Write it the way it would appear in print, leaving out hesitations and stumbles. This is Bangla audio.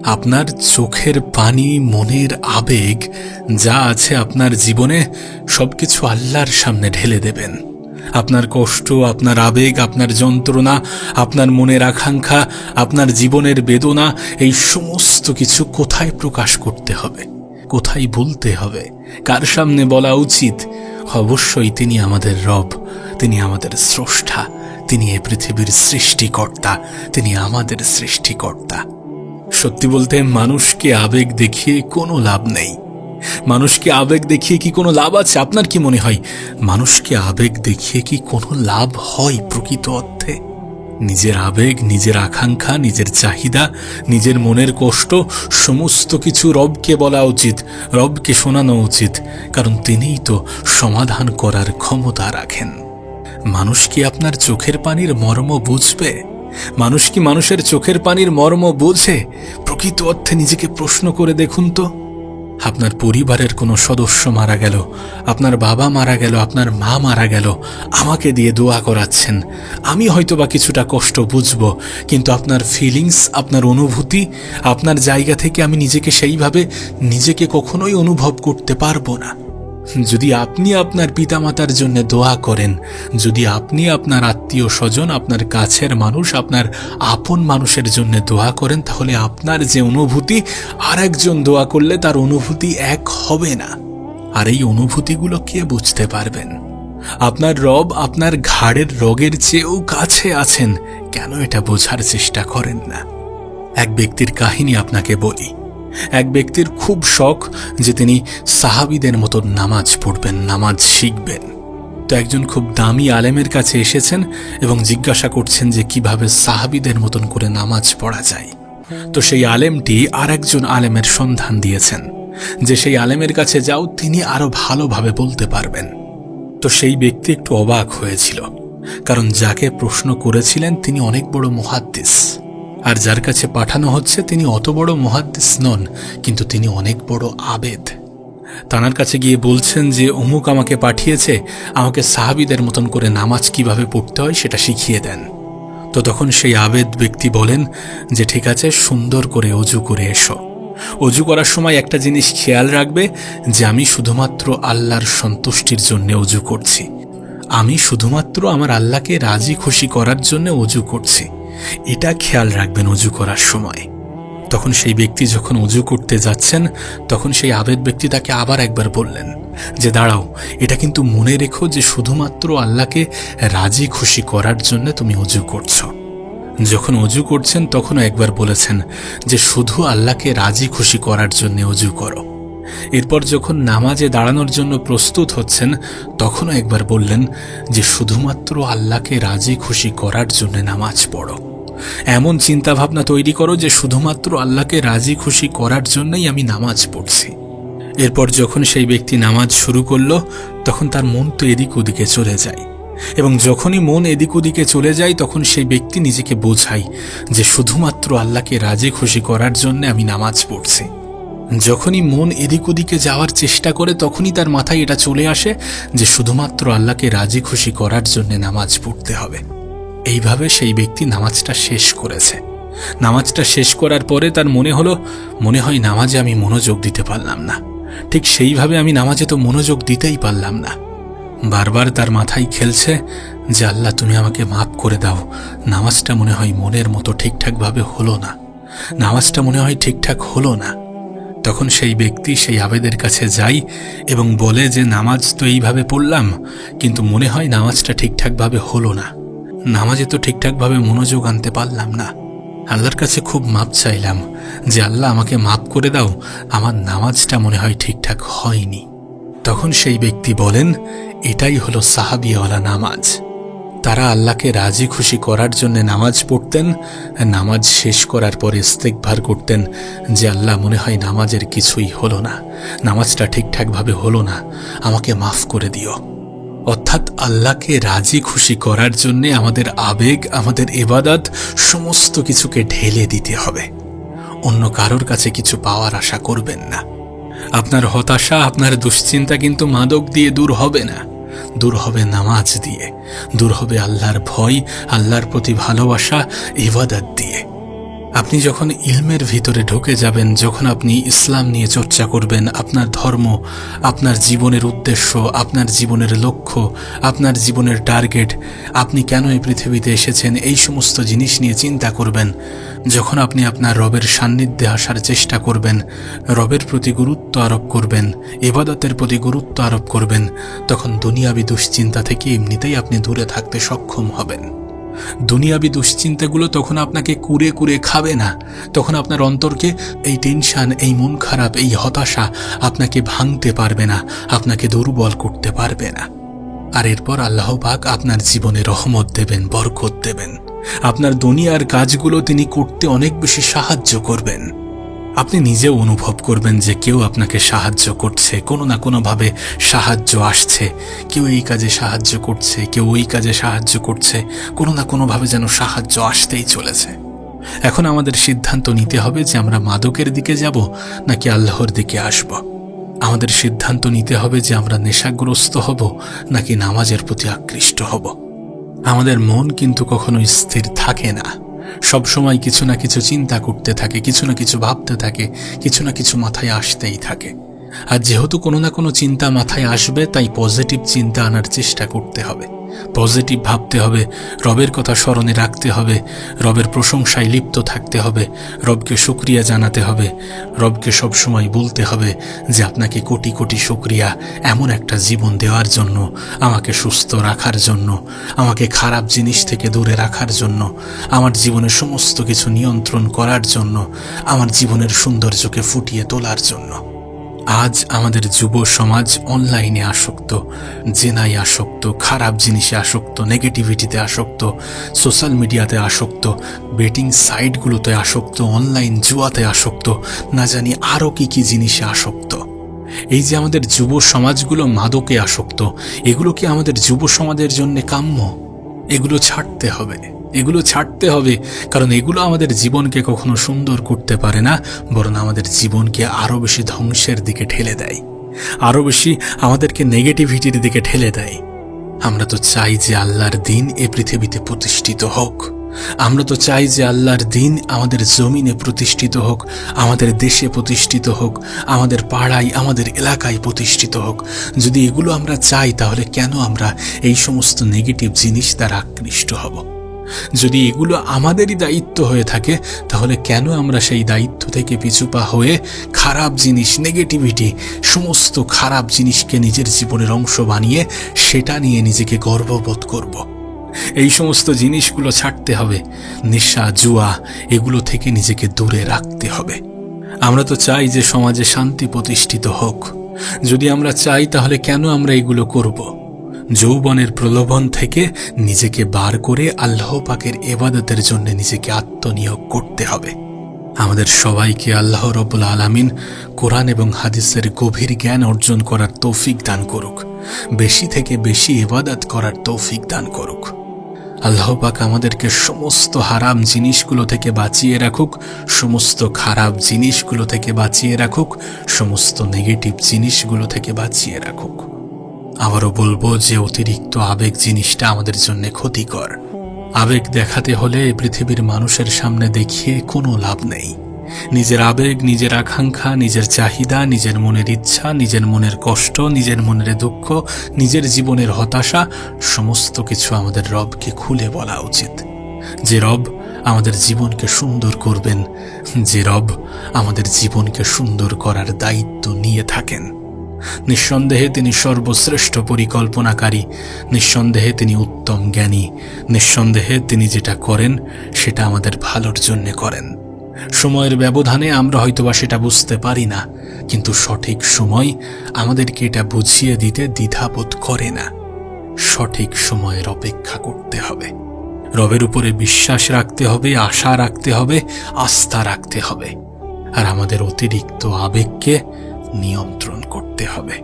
আপনার চোখের পানি, মনের আবেগ যা আছে আপনার জীবনে সবকিছু আল্লাহর সামনে ঢেলে দেবেন। আপনার কষ্ট, আপনার আবেগ, আপনার যন্ত্রণা, আপনার মনের আকাঙ্ক্ষা, আপনার জীবনের বেদনা, এই সমস্ত কিছু কোথায় প্রকাশ করতে হবে, কোথায় বলতে হবে, কার সামনে বলা উচিত? অবশ্যই তিনি আমাদের রব, তিনি আমাদের স্রষ্টা, তিনি এ পৃথিবীর সৃষ্টিকর্তা, তিনি আমাদের সৃষ্টিকর্তা। সত্যি বলতে মানুষকে আবেগ দেখিয়ে কোনো লাভ নেই। মানুষকে আবেগ দেখিয়ে কি কোনো লাভ আছে? আপনার কি মনে হয় মানুষকে আবেগ দেখিয়ে কি কোনো লাভ হয় প্রকৃত অর্থে? নিজের আবেগ, নিজের আকাঙ্ক্ষা, নিজের চাহিদা, নিজের মনের কষ্ট সমস্ত কিছু রবকে বলা উচিত, রবকে শোনানো উচিত, কারণ তিনিই তো সমাধান করার ক্ষমতা রাখেন। মানুষ কি আপনার চোখের পানির মর্ম বুঝবে? মানুষ কি মানুষের চোখের পানির মর্ম বোঝে? প্রকৃত অর্থে নিজেকে প্রশ্ন করে দেখুন তো। আপনার পরিবারের কোনো সদস্য মারা গেল, আপনার বাবা মারা গেল, আপনার মা মারা গেল, আমাকে দিয়ে দোয়া করাচ্ছেন। আমি হয়তোবা কিছুটা কষ্ট বুঝবো, কিন্তু আপনার ফিলিংস, আপনার অনুভূতি, আপনার জায়গা থেকে আমি নিজেকে কখনোই অনুভব করতে পারবো না। যদি আপনি আপনার পিতামাতার জন্য দোয়া করেন, যদি আপনি আপনার আত্মীয় স্বজন, আপনার কাছের মানুষ, আপনার আপন মানুষের জন্য দোয়া করেন, তাহলে আপনার যে অনুভূতি আর একজন দোয়া করলে তার অনুভূতি এক হবে না। আর এই অনুভূতিগুলো কে বুঝতে পারবেন? আপনার রব আপনার ঘাড়ের রগের চেয়েও কাছে আছেন। কেন এটা বোঝার চেষ্টা করেন না? এক ব্যক্তির কাহিনী আপনাকে বলি। এক ব্যক্তির খুব শখ যে তিনি সাহাবীদের মতো নামাজ পড়বেন, নামাজ শিখবেন। তো একজন খুব দামি আলেমের কাছে এসেছেন এবং জিজ্ঞাসা করছেন যে কিভাবে সাহাবীদের মতন করে নামাজ পড়া যায়। তো সেই আলেমটি আর একজন আলেমের সন্ধান দিয়েছেন যে সেই আলেমের কাছে যাও, তিনি আরো ভালোভাবে বলতে পারবেন। তো সেই ব্যক্তি একটু অবাক হয়েছিল, কারণ যাকে প্রশ্ন করেছিলেন তিনি অনেক বড় মুহাদ্দিস, আর যার কাছে পাঠানো হচ্ছে তিনি অত বড় মুহাদ্দিস নন, কিন্তু তিনি অনেক বড় আবেদ। তানার কাছে গিয়ে বলছেন যে অমুক আমাকে পাঠিয়েছে, আমাকে সাহাবীদের মতন করে নামাজ কিভাবে পড়তে হয় সেটা শিখিয়ে দেন। তো তখন সেই আবেদ ব্যক্তি বলেন যে ঠিক আছে, সুন্দর করে অজু করে এসো। অজু করার সময় একটা জিনিস খেয়াল রাখবে যে আমি শুধুমাত্র আল্লাহর সন্তুষ্টির জন্য অজু করছি, আমি শুধুমাত্র আমার আল্লাহকে রাজি খুশি করার জন্য অজু করছি, এটা খেয়াল রাখবেন অজু করার সময়। তখন সেই ব্যক্তি যখন অজু করতে যাচ্ছেন, তখন সেই আবেদ ব্যক্তি তাকে আবার একবার বললেন যে দাঁড়াও, এটা কিন্তু মনে রেখো যে শুধুমাত্র আল্লাহকে রাজি খুশি করার জন্য তুমি অজু করছো। যখন অজু করছেন তখনও একবার বলেছেন যে শুধু আল্লাহকে রাজি খুশি করার জন্য অজু করো। এরপর যখন নামাজে দাঁড়ানোর জন্য প্রস্তুত হচ্ছেন, তখনও একবার বললেন যে শুধুমাত্র আল্লাহকে রাজি খুশি করার জন্য নামাজ পড়ো। এমন চিন্তাভাবনা তৈরি করো যে শুধুমাত্র আল্লাহকে রাজি খুশি করার জন্যই আমি নামাজ পড়ছি। এরপর যখন সেই ব্যক্তি নামাজ শুরু করলো, তখন তার মন তো এদিক ওদিকে চলে যায়, এবং যখনই মন এদিক ওদিকে চলে যায় তখন সেই ব্যক্তি নিজেকে বোঝায় যে শুধুমাত্র আল্লাহকে রাজি খুশি করার জন্য আমি নামাজ পড়ছি। যখনই মন এদিক ওদিকে যাওয়ার চেষ্টা করে তখনই তার মাথায় এটা চলে আসে যে শুধুমাত্র আল্লাহকে রাজি খুশি করার জন্য নামাজ পড়তে হবে। এইভাবে সেই ব্যক্তি নামাজটা শেষ করেছে। নামাজটা শেষ করার পরে তার মনে হয় নামাজে আমি মনোযোগ দিতে পারলাম না। ঠিক সেইভাবে আমি নামাজে তো মনোযোগ দিতেই পারলাম না। বারবার তার মাথায় খেলছে যে আল্লাহ তুমি আমাকে মাফ করে দাও, নামাজটা মনে হয় মনের মতো ঠিকঠাকভাবে হলো না, নামাজটা মনে হয় ঠিকঠাক হলো না। তখন সেই ব্যক্তি সেই আবেদের কাছে যায় এবং বলে যে নামাজ তো এইভাবে পড়লাম, কিন্তু মনে হয় নামাজটা ঠিকঠাকভাবে হলো না, নামাজে তো ঠিকঠাকভাবে মনোযোগ আনতে পারলাম না। আল্লাহর কাছে খুব মাপ চাইলাম যে আল্লাহ আমাকে মাফ করে দাও, আমার নামাজটা মনে হয় ঠিকঠাক হয়নি। তখন সেই ব্যক্তি বলেন এটাই হলো সাহাবিওয়ালা নামাজ। তারা আল্লাহকে রাজি খুশি করার জন্য নামাজ পড়তেন, নামাজ শেষ করার পরে ইস্তেগফার করতেন যে আল্লাহ মনে হয় নামাজের কিছুই হলো না, নামাজটা ঠিকঠাকভাবে হলো না, আমাকে মাফ করে দিও। অর্থাৎ আল্লাহকে রাজি খুশি করার জন্য আমাদের আবেগ, আমাদের ইবাদত সমস্ত কিছুকে ঢেলে দিতে হবে। অন্য কারোর কাছে কিছু পাওয়ার আশা করবেন না। আপনার হতাশা, আপনার দুশ্চিন্তা কিন্তু মাদক দিয়ে দূর হবে না, দূর হবে নামাজ দিয়ে, দূর হবে আল্লাহর ভয়, আল্লাহর প্রতি ভালোবাসা, ইবাদত দিয়ে। আপনি যখন ইলমের ভিতরে ঢুকে যাবেন, যখন আপনি ইসলাম নিয়ে চর্চা করবেন, আপনার ধর্ম, আপনার জীবনের উদ্দেশ্য, আপনার জীবনের লক্ষ্য, আপনার জীবনের টার্গেট, আপনি কেন এই পৃথিবীতে এসেছেন, এই সমস্ত জিনিস নিয়ে চিন্তা করবেন, যখন আপনি আপনার রবের সান্নিধ্যে আসার চেষ্টা করবেন, রবের প্রতি গুরুত্ব আরোপ করবেন, ইবাদতের প্রতি গুরুত্ব আরোপ করবেন, তখন দুনিয়াবি দুশ্চিন্তা থেকে এমনিতেই আপনি দূরে থাকতে সক্ষম হবেন। দুনিয়াবি দুশ্চিন্তাগুলো তখন আপনাকে কুরে কুরে খাবে না। তখন আপনার অন্তরকে এই টেনশন, এই মন খারাপ, এই হতাশা আপনাকে ভাঙতে পারবে না, আপনাকে দুর্বল করতে পারবে না। আর এরপর আল্লাহ পাক আপনার জীবনে রহমত দেবেন, বরকত দেবেন। আপনার দুনিয়ার কাজগুলো তিনি করতে অনেক বেশি সাহায্য করবেন। আপনি নিজেও অনুভব করবেন যে কেউ আপনাকে সাহায্য করছে, কোনো না কোনোভাবে সাহায্য আসছে। কেউ এই কাজে সাহায্য করছে, কেউ ওই কাজে সাহায্য করছে, কোনো না কোনোভাবে যেন সাহায্য আসতেই চলেছে। এখন আমাদের সিদ্ধান্ত নিতে হবে যে আমরা মাদকের দিকে যাব নাকি আল্লাহর দিকে আসব। আমাদের সিদ্ধান্ত নিতে হবে যে আমরা নেশাগ্রস্ত হব নাকি নামাজের প্রতি আকৃষ্ট হব। আমাদের মন কিন্তু কখনো স্থির থাকে না, সব সময় কিছু না কিছু চিন্তা করতে থাকে, কিছু না কিছু ভাবতে থাকে, কিছু না কিছু মাথায় আসতেই থাকে। আর যেহেতু কোনো না কোনো চিন্তা মাথায় আসবে, তাই পজিটিভ চিন্তা আনার চেষ্টা করতে হবে, পজিটিভ ভাবতে হবে, রবের কথা স্মরণে রাখতে হবে, রবের প্রশংসায় লিপ্ত থাকতে হবে, রবকে শুকরিয়া জানাতে হবে, রবকে সব সময় বলতে হবে যে আপনাকে কোটি কোটি শুকরিয়া এমন একটা জীবন দেওয়ার জন্য, আমাকে সুস্থ রাখার জন্য, আমাকে খারাপ জিনিস থেকে দূরে রাখার জন্য, আমার জীবনের সমস্ত কিছু নিয়ন্ত্রণ করার জন্য, আমার জীবনের সৌন্দর্যকে ফুটিয়ে তোলার জন্য। আজ আমাদের যুব সমাজ অনলাইনে আসক্ত, জেনায় আসক্ত, খারাপ জিনিসে আসক্ত, নেগেটিভিটিতে আসক্ত, সোশ্যাল মিডিয়াতে আসক্ত, বেটিং সাইটগুলোতে আসক্ত, অনলাইন জুয়াতে আসক্ত, না জানি আরও কি কি জিনিসে আসক্ত। এই যে আমাদের যুব সমাজগুলো মাদকে আসক্ত, এগুলো কি আমাদের যুব সমাজের জন্য কাম্য? এগুলো ছাড়তে হবে, এগুলো ছাড়তে হবে, কারণ এগুলো আমাদের জীবনকে কখনো সুন্দর করতে পারে না, বরং আমাদের জীবনকে আরও বেশি ধ্বংসের দিকে ঠেলে দেয়, আরও বেশি আমাদেরকে নেগেটিভিটির দিকে ঠেলে দেয়। আমরা তো চাই যে আল্লাহর দ্বীন এ পৃথিবীতে প্রতিষ্ঠিত হোক, আমরা তো চাই যে আল্লাহর দ্বীন আমাদের জমিনে প্রতিষ্ঠিত হোক, আমাদের দেশে প্রতিষ্ঠিত হোক, আমাদের পাড়ায়, আমাদের এলাকায় প্রতিষ্ঠিত হোক। যদি এগুলো আমরা চাই, তাহলে কেন আমরা এই সমস্ত নেগেটিভ জিনিস দ্বারা আকৃষ্ট হব? যদি এগুলো আমাদেরই দায়িত্ব হয়ে থাকে, তাহলে কেন আমরা সেই দায়িত্ব থেকে পিছুপা হয়ে খারাপ জিনিস, নেগেটিভিটি, সমস্ত খারাপ জিনিসকে নিজের জীবনের অংশ বানিয়ে সেটা নিয়ে নিজেকে গর্ববোধ করব? এই সমস্ত জিনিসগুলো ছাড়তে হবে, নেশা, জুয়া, এগুলো থেকে নিজেকে দূরে রাখতে হবে। আমরা তো চাই যে সমাজে শান্তি প্রতিষ্ঠিত হোক। যদি আমরা চাই, তাহলে কেন আমরা এগুলো করব? যৌবনের প্রলোভন থেকে নিজেকে বার করে আল্লাহ পাকের ইবাদতের জন্য নিজেকে আত্মনিয়োগ করতে হবে। আমাদের সবাইকে আল্লাহ রাব্বুল আলামিন কোরআন এবং হাদিসের গভীর জ্ঞান অর্জন করার তৌফিক দান করুক, বেশি থেকে বেশি ইবাদত করার তৌফিক দান করুক। আল্লাহ পাক আমাদেরকে সমস্ত হারাম জিনিসগুলো থেকে বাঁচিয়ে রাখুক, সমস্ত খারাপ জিনিসগুলো থেকে বাঁচিয়ে রাখুক, সমস্ত নেগেটিভ জিনিসগুলো থেকে বাঁচিয়ে রাখুক। আবারও বলবো যে অতিরিক্ত আবেগ জিনিসটা আমাদের জন্য ক্ষতিকর। আবেগ দেখাতে হলে পৃথিবীর মানুষের সামনে দেখিয়ে কোনো লাভ নেই। নিজের আবেগ, নিজের আকাঙ্ক্ষা, নিজের চাহিদা, নিজের মনের ইচ্ছা, নিজের মনের কষ্ট, নিজের মনের দুঃখ, নিজের জীবনের হতাশা, সমস্ত কিছু আমাদের রবকে খুলে বলা উচিত। যে রব আমাদের জীবনকে সুন্দর করবেন, যে রব আমাদের জীবনকে সুন্দর করার দায়িত্ব নিয়ে থাকেন। নিঃসন্দেহে তিনি সর্বশ্রেষ্ঠ পরিকল্পনাকারী, নিঃসন্দেহে তিনি উত্তম জ্ঞানী, নিঃসন্দেহে তিনি যেটা করেন সেটা আমাদের ভালোর জন্য করেন। সময়ের ব্যবধানে আমরা হয়তোবা সেটা বুঝতে পারি না, কিন্তু সঠিক সময় আমাদেরকে এটা বুঝিয়ে দিতে দ্বিধাবোধ করে না। সঠিক সময়ের অপেক্ষা করতে হবে, রবের উপরে বিশ্বাস রাখতে হবে, আশা রাখতে হবে, আস্থা রাখতে হবে, আর আমাদের অতিরিক্ত আবেগকে নিয়ন্ত্রণ করতে হবে।